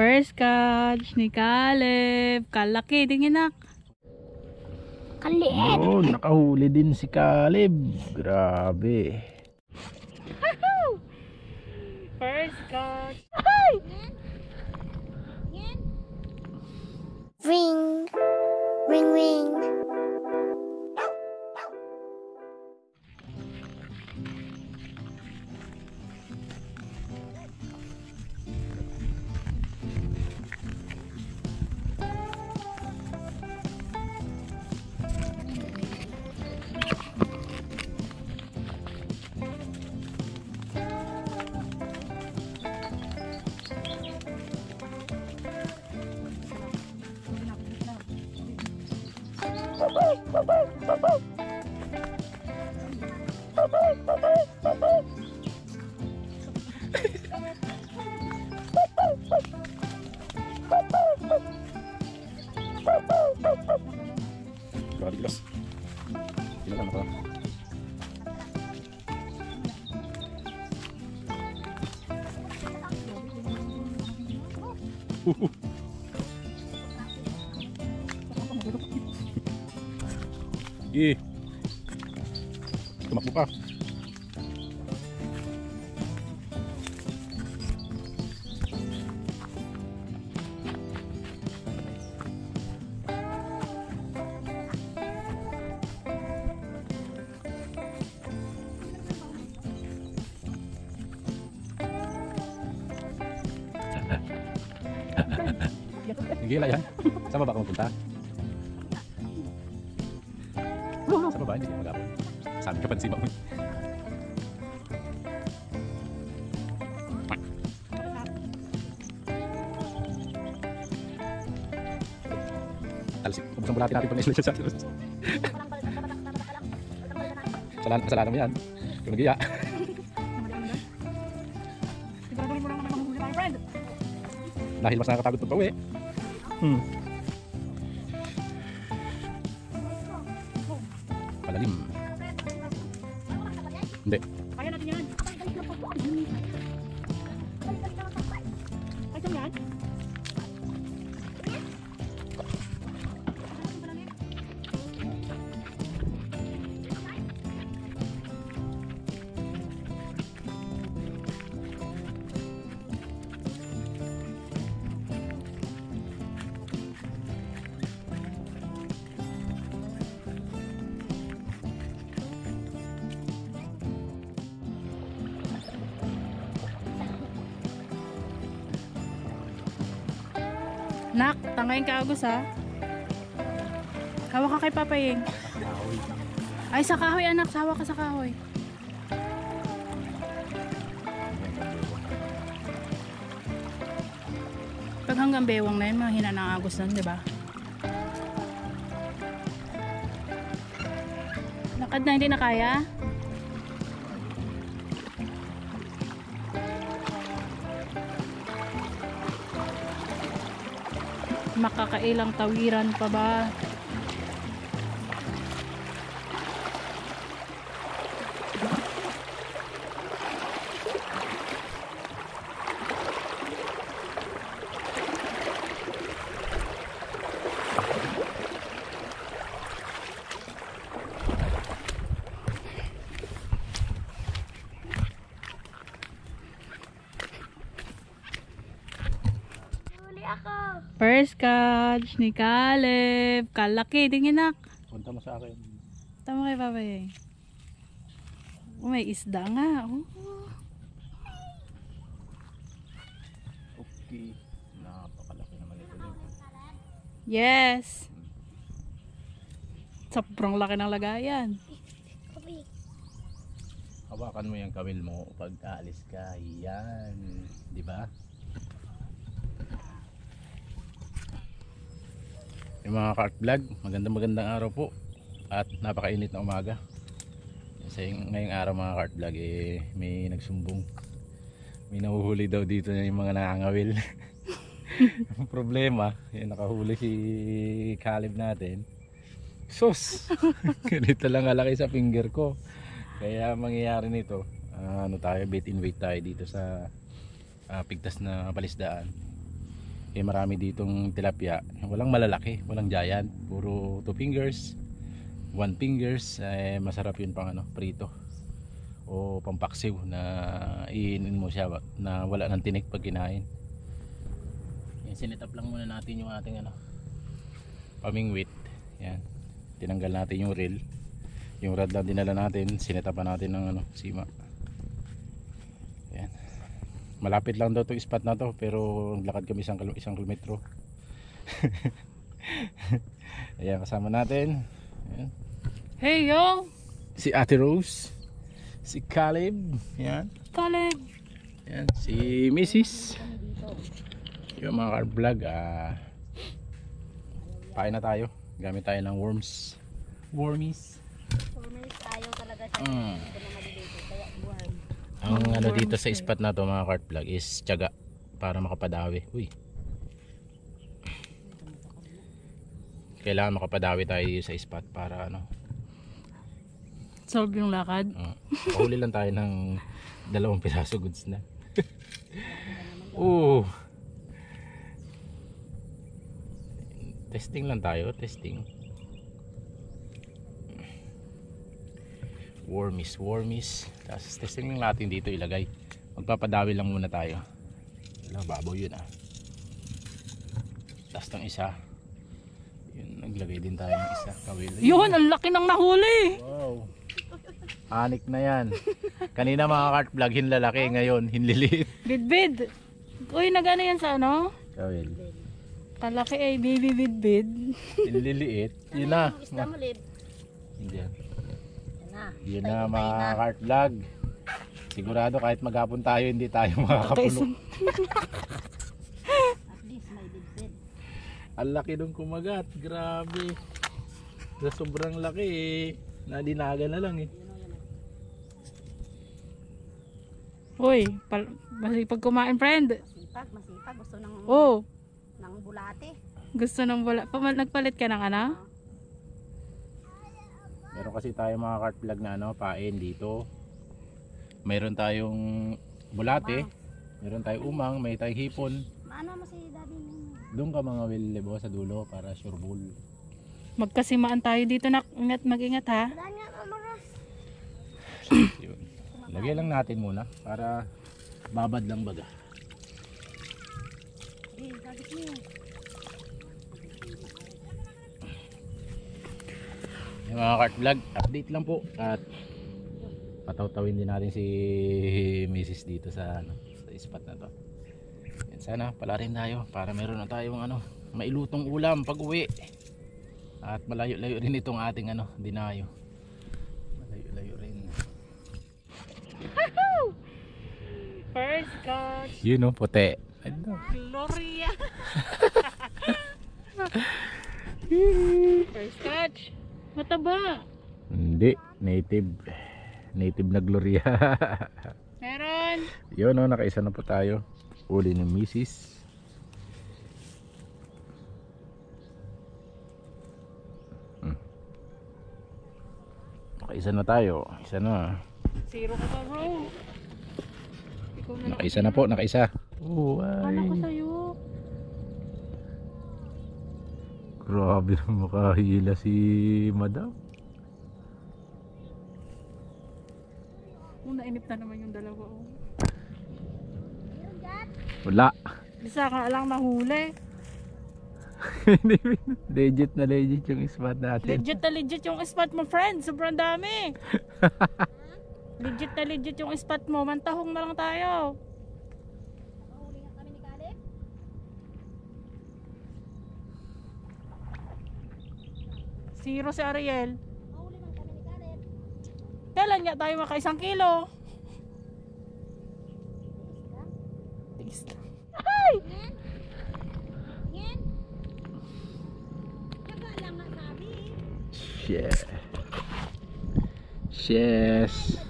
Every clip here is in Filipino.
First catch ni Caleb. Kalaki, tingin nak. Kaliit. Oh, nakahuli din si Caleb. Grabe. First catch. Ring. Ring ring. Grabe guys. Kailan na pala. Sige. Tumakbo ka. Gila yan. Saan ba ako magpunta? Sa baba, hindi kayo mag-apon. Sabi ka pa si Mamo. Talsik. Kubusang bulati natin pag na-isla siya sa atin. Kasalanan mo yan. Kung nag-iya. Dahil mas nakakapagod pag pauwi. Palalim. Hindi. Kaya natin yan. Ay, saan yan? Nak, tangayin ka Agus ha. Hawak ka kay Papayeng. Ay, sa kahoy anak, sawa ka sa kahoy. Pag hanggang bewang na yun, mahina ng Agus nun, di ba? Lakad na, hindi na kaya? Makakailang tawiran pa ba? First catch ni Caleb. Kalaki, tingin nak. Punta mo sa akin. Tama kay Papay. Oh, may isda nga. Oh. Okay. Napakalaki naman ito. Yes. Sobrang laki ng lagayan. Hawakan mo yung kawil mo pag aalis ka. Yan. Di ba? Yung mga cart vlog, magandang araw po at napakainit na umaga. Kasi ngayong araw mga cart vlog may nagsumbong, may nahuhuli daw dito yung mga nangangawil. Problema, yung nakahuli si Caleb natin, sus, ganito lang kalaki sa finger ko. Kaya mangyayari nito, ano tayo, bait and wait tayo dito sa pigtas na palisdaan. Eh marami ditong tilapia, walang malalaki, walang giant, puro 2 fingers, 1 fingers. Masarap yun pang prito o pampaksiw na iinin mo siya na wala ng tinik pag kinain. Sinetap lang muna natin yung ating pamingwit. Yan, tinanggal natin yung reel, yung rod lang dinala natin, sinetapan natin ng sima. Yan, malapit lang daw itong spot na to, pero naglakad kami isang kilometro. Ayan, kasama natin. Ayan. Hey yo! Si Ate Rose, si Caleb, yan. Caleb! Yan, si Mrs. Yung mga car vlog, pain na tayo. Gamit tayo ng wormies. Ayaw talaga siya. Hindi na maliligo. Kaya worm. Ang dito sa spot na to mga cart vlog is tiyaga para makapadawi. Uy. Kailangan makapadawi tayo sa spot para Solve yung lakad. Huli lang tayo ng 2 piraso goods na. Oo. Testing lang tayo, testing. Wormies. Tapos testing lang natin dito ilagay. Magpapadawi lang muna tayo. Wala, babaw yun Tapos ng isa. Yun, naglagay din tayo ng isa. Kawil. Yun, ang laki ng nahuli! Wow. Anik na yan. Kanina mga cart vlog, hinlalaki. Ngayon, hinliliit. Bidbid! Uy, nagano yan sa Kawil. Kalaki ay baby bidbid. Hinliliit. Yun na. Isda mo, Lid. Hindi yan. Yan na. Yun na mga cart vlog. Sigurado kahit maghapon tayo, hindi tayo makakapuno. At least may bidbid. Ang laki nung kumagat. Grabe. Sa sobrang laki nadinaga na lang Uy, masipag kumain friend. Masipag. Gusto ng bulate. Gusto ng wala. Nagpalit ka ng Meron kasi tayo mga cart vlog na pain dito. Mayroon tayong bulate, meron tayong umang, may tayong hipon. Maano mo si daddy ninyo? Doon ka mga willibo sa dulo para sure bull. Magkasimaan tayo dito na mag-ingat ha. Daan nga amaras. Yun. Lagay lang natin muna para babad lang baga. Daddy niyo. Yung mga cart vlog, update lang po at pataw-tawin din natin si Mrs. dito sa spot na to. Yan, sana pala rin tayo para meron na tayong mailutong ulam pag uwi. At malayo-layo rin itong ating dinayo. Malayo-layo rin. First catch. Yun puti. Gloria. First catch. Mataba. Hindi, native na Gloria. Meron. Yun nakaisa na po tayo. Uli ng Mrs. Nakaisa na tayo. Isa na. Zero ka pa bro. Ikaw na Nakaisa na po, nakaisa. Ano ko sa'yo? Grabe na makahila si Madam. Nainip na naman yung dalawa. Wala. Isa ka lang nahuli. Legit na legit yung spot natin. Legit na legit yung spot mo friend. Sobrang dami. Legit na legit yung spot mo. Mantahong na lang tayo. Mahuli nga kami ni Caleb. Zero si Ariel. Mahuli man kami ni Caleb. Kailan nga tayo maka 1 kilo? Tigis lang. Ay! Ngin? Saka lang nga sabi. Yes. Yes.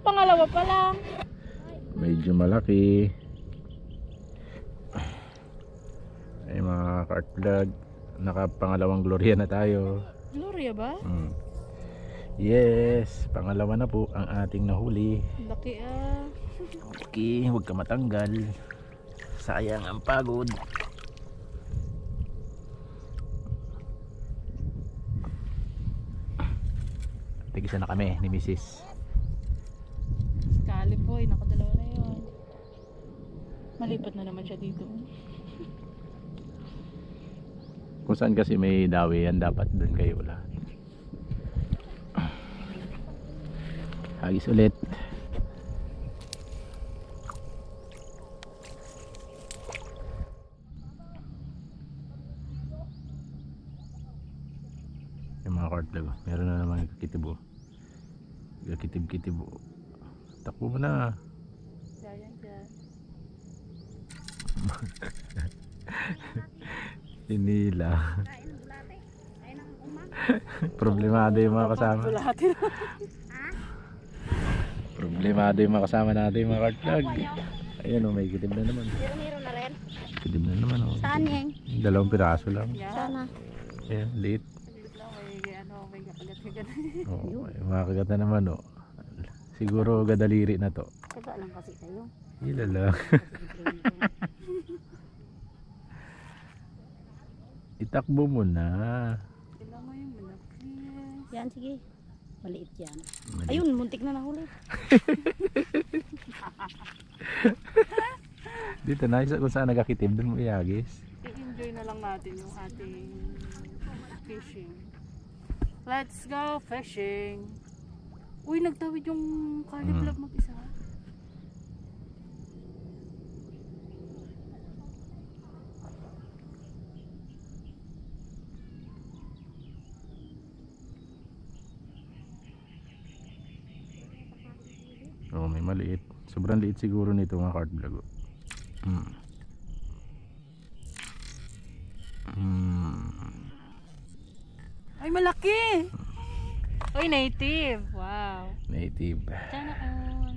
Pangalawa pa lang. Medyo malaki. Ay mga cart vlog, nakapangalawang Gloria na tayo. Gloria ba? Yes, pangalawa na po ang ating nahuli. Laki ah. Okay, huwag ka matanggal. Sayang ang pagod. Tigisa na kami ni Mrs. Kali po, nakadalawa na yun. Malipat na naman siya dito. Kung saan kasi may dawi yan, dapat doon kayo ulan. Hagis ulit. Yung mga kartlag, meron na naman nagkakitibo. Nagkakitib-kitibo. Takbo mo na. Diyan, diyan. Inila. Kain ng bulate. Kain ng umang. Problemado yung mga kasama. Bulati na. Problemado yung mga kasama natin, yung mga kartlag. Ayan o, may kitib na naman. Hiro-hiro na rin. Kitib na naman o. Saan yung? 2 piraso lang. Yan. Sana. Ayan, late. Saglit lang, may kagat-kagat. Oo, mga kagat na naman o. Siguro gadaliri na to. Taga lang kasi kayo. Hila lang. Itakbo mo na. Kailangan mo yung malaki. Yan, sige. Maliit yan. Mali- Ayun, muntik na nahuli. Dito na, kung saan nagkakitib, doon mo iagis. I-enjoy na lang natin yung ating fishing. Let's go fishing. Uy, nagtawid yung Caleb mag-isa. Oo, may maliit. Sobrang liit siguro nito mga card vlog. Ay, malaki! Uy, native! Wow! Native. Sana all.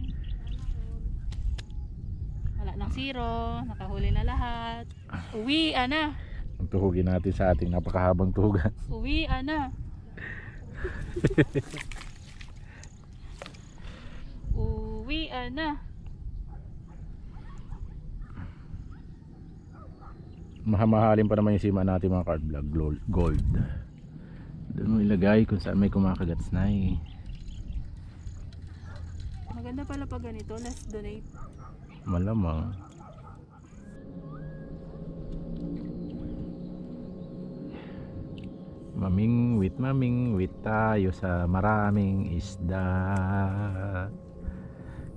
Wala nang zero. Nakahuli na lahat. Uwi, ana! Ang tuhugin natin sa ating napakahabang tuhugan. Uwi, ana! Uwi, ana! Mahamahalin pa naman yung sima natin mga card vlog. Gold. Doon mo ilagay kung saan may kumakagats na eh. Maganda pala pag ganito. Let's donate. Malamang. Mamingwit tayo sa maraming isda.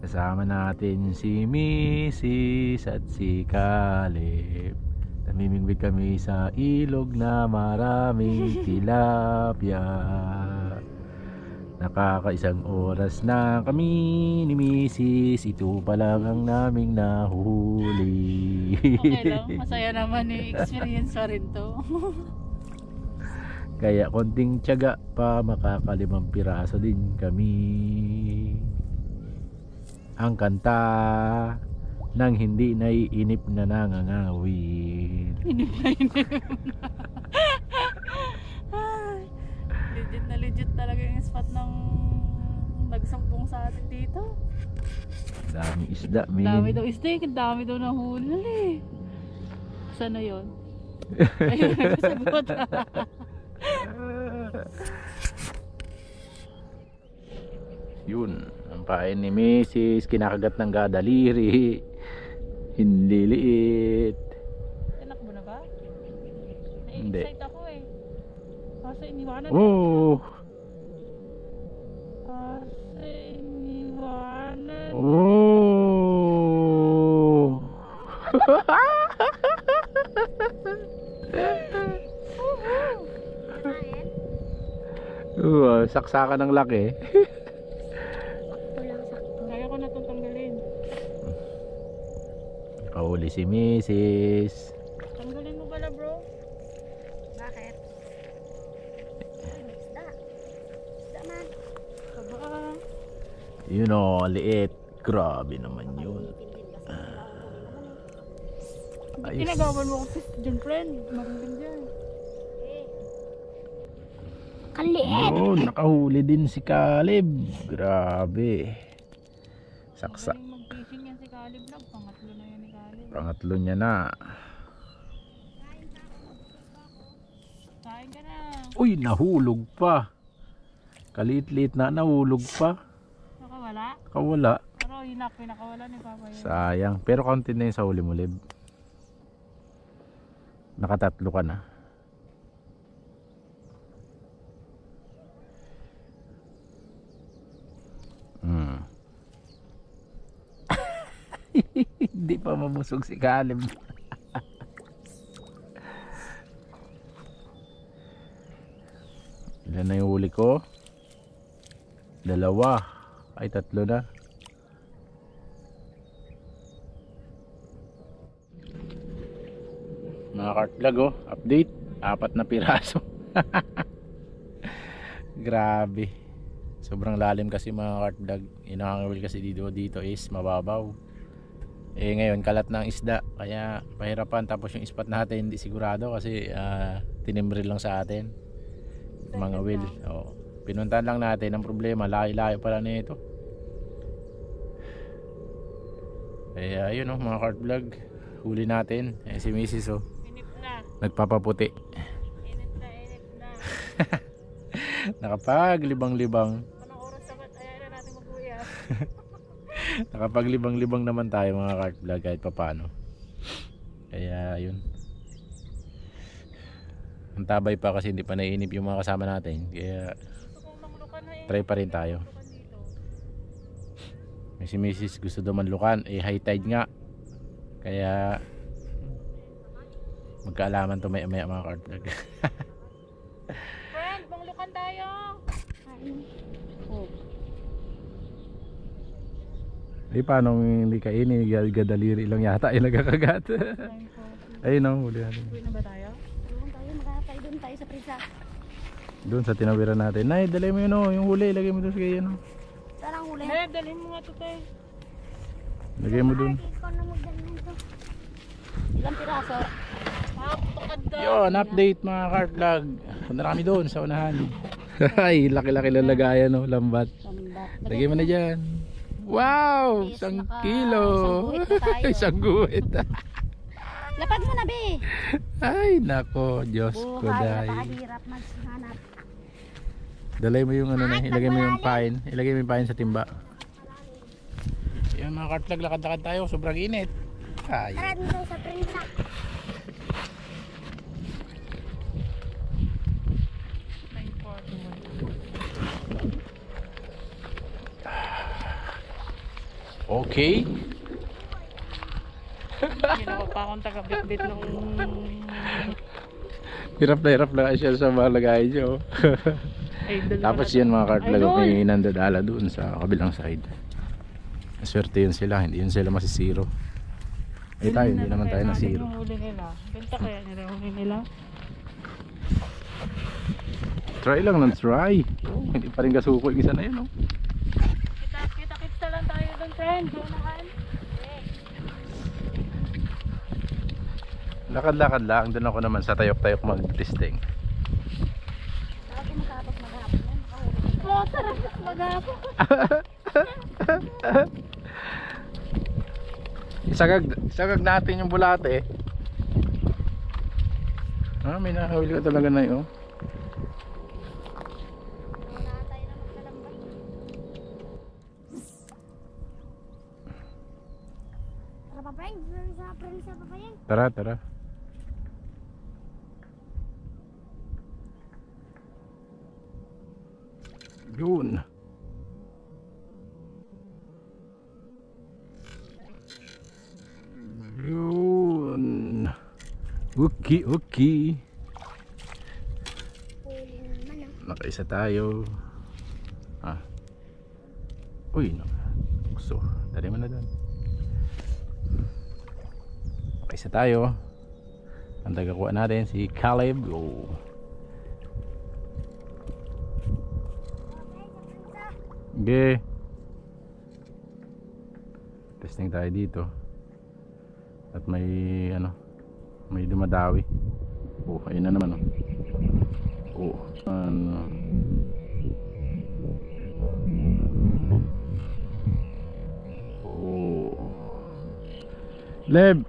Kasama natin si Mrs. at si Caleb. Namimingwit kami sa ilog na maraming tilapia. Nakakaisang oras na kami ni Mrs. Ito pa lang ang naming nahuli. Okay lang. Masaya naman eh. Experience pa rin to. Kaya konting tiyaga pa, makakalimang piraso din kami. Ang kanta ng hindi naiinip na nangangawin. Inip na inip na. Ay, legit talaga yung spot ng nagsampung sa atin dito. Daming isda, Dami min. daw steak, dami daw nahuli eh. Sana yun? Ayun, nagsagot. Yun, ang pain ni Mrs. Kinakagat ng gadaliri. Hindi liit. Tinakbo na ba? Hindi. Na-excite ako eh. Kasi iniwanan Oh! Kasi iniwanan. Oh! Saksakan ng laki. Walang sakto. Kaya ko na itong tanggalin. Kahuli si Mrs. Tanggalin mo pala bro. Bakit? Isda. Isda man. Baba. Yun o, liit. Grabe naman yun. Ayos. Ginagawan mo ko dyan friend. Maraming dyan. Kaliit. Yun, nakahuli din si Caleb. Grabe. Saksak. Magaling mag-fishing Kali Vlog, pangatlo na yan ni Kali. Pangatlo niya na. Kain ka na. Uy, nahulog pa. Kaliit-liit na, nahulog pa. Nakawala? Kawala. Pero hinak, pinakawala ni Papa yun. Sayang. Pero kaunti na yun sa huli mo, Lib. Nakatatlo ka na. Hindi pa mabusog si Caleb. Ilan na yung huli ko? 2. Ay, 3 na. Mga Cart Vlog, oh, update. 4 na piraso. Grabe. Sobrang lalim kasi mga Cart Vlog. Inangangawil kasi dito is mababaw. Eh ngayon kalat ng isda, kaya pahirapan. Tapos yung spot natin hindi sigurado kasi tinimbre lang sa atin mga will. Pinuntahan lang natin. Ang problema, layo-layo pala nito. Kaya ayun, mga Cart Vlog, huli natin. Si Mrs. Inip na. Nagpapaputi. Inip na. Nakapaglibang-libang. Anong oras sabat? Ayaw na natin mag-uwi. Nakapaglibang-libang naman tayo mga Cart Vlog kahit papano. Kaya yun. Ang tabay pa kasi hindi pa naiinip yung mga kasama natin. Kaya try pa rin tayo. May si Mrs. gusto daw manlukan. Eh high tide nga. Kaya magkaalaman to maya mga Cart Vlog. Friend, manglukan tayo. Eh paano hindi kainin? Gadaliri lang yata ay nagkakagat. Ayun o, huli natin. Uwi na ba tayo? Doon tayo, magkakatay doon tayo sa prisa. Doon sa tinawiran natin. Nay, dalay mo yun o, yung huli. Ilagay mo doon sa kayo. Saan ang huli? Hey, dalhin mo nga ito tayo. Lagay mo doon. Ikaw na magdalhin nito. Ilang piraso? Napakaganda. Yun, update mga Cart Vlog. Marami doon sa unahan. Ay, laki-laki lalagayan o, lambat. Lambat. Lagay mo na dyan. Wow! Yes, 1 kilo! isang guhit na tayo. 1 guhit. Lapag mo na, be. Ay, nako. Diyos ko Buhay, dahil. napakahirap maghanap. Dalay mo yung ano na, ilagay mo yung pain. Ilagay mo yung pain sa timba. Yan mga Cart Vlog, lakad-lakad tayo. Sobrang init. Ay. Tara dun tayo sa prisa. Okay. Ginawa pa akong taga-bit-bit nung... Hirap na siya sa mga lagay niyo. Tapos yan mga Cart Vlog, may nandadala doon sa kabilang side. Swerte yun sila, hindi yun sila masisiro. Eh tayo, hindi naman tayo nasiro. Yung huli nila. Benta kaya nila yung huli nila. Try lang ng try. Hindi pa rin kasuko yung isa na yun. Kita lang tayo doon, friend. Ganahan. Lakad-lakad lang. Doon ako naman sa tayok-tayok mag-testing. Lagi makapag maghapon yan. Makahuli. Oo, sarap maghapon. Isagag natin yung bulate. May nakahuli ka talaga na yun. Wala tayo na magkalambat. Tara pa, Frank. Sa prisa pa pa yan. Tara. Yun. Okay. Huli naman ah. Nakaisa tayo. Uy, gusto. Dali mo na doon. Nakaisa tayo. Ang tagakuha natin si Caleb. Okay. Testing tayo dito. At may may dumadawi. Ayun na naman Leb.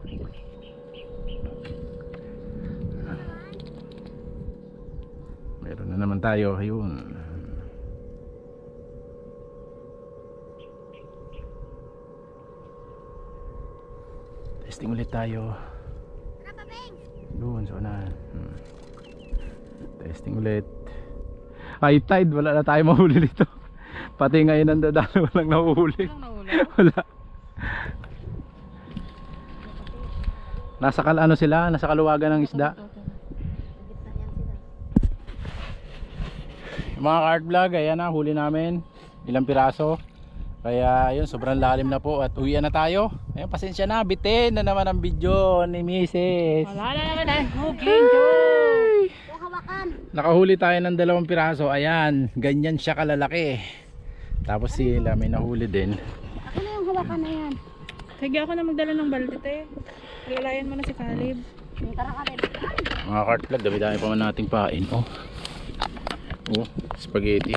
Meron na naman tayo. Ayun. Testing ulit tayo. Doon sa unahan. Testing ulit. High tide, wala na tayo mahuli dito. Pati ngayon ang dadalo, walang nahuhuli. Wala. Nasa ano sila, nasa kaluwagan ng isda. Yung mga cart vlog, ayan na, huli namin. Ilang piraso. Kaya yun, sobrang lalim na po at uwian na tayo. Ayun, pasensya na, bitin na naman ang video ni Mrs. Wala na naman ang cooking joy. Nakahuli tayo ng 2 piraso. Ayan, ganyan siya kalalaki. Tapos sila may nahuli din. Ako na yung hawakan na yan. Sige ako na magdala ng balde te. Lalayan mo na si Caleb. Tara ka rin. Mga cart vlog, dami-dami pa man nating pain. Oh, spaghetti.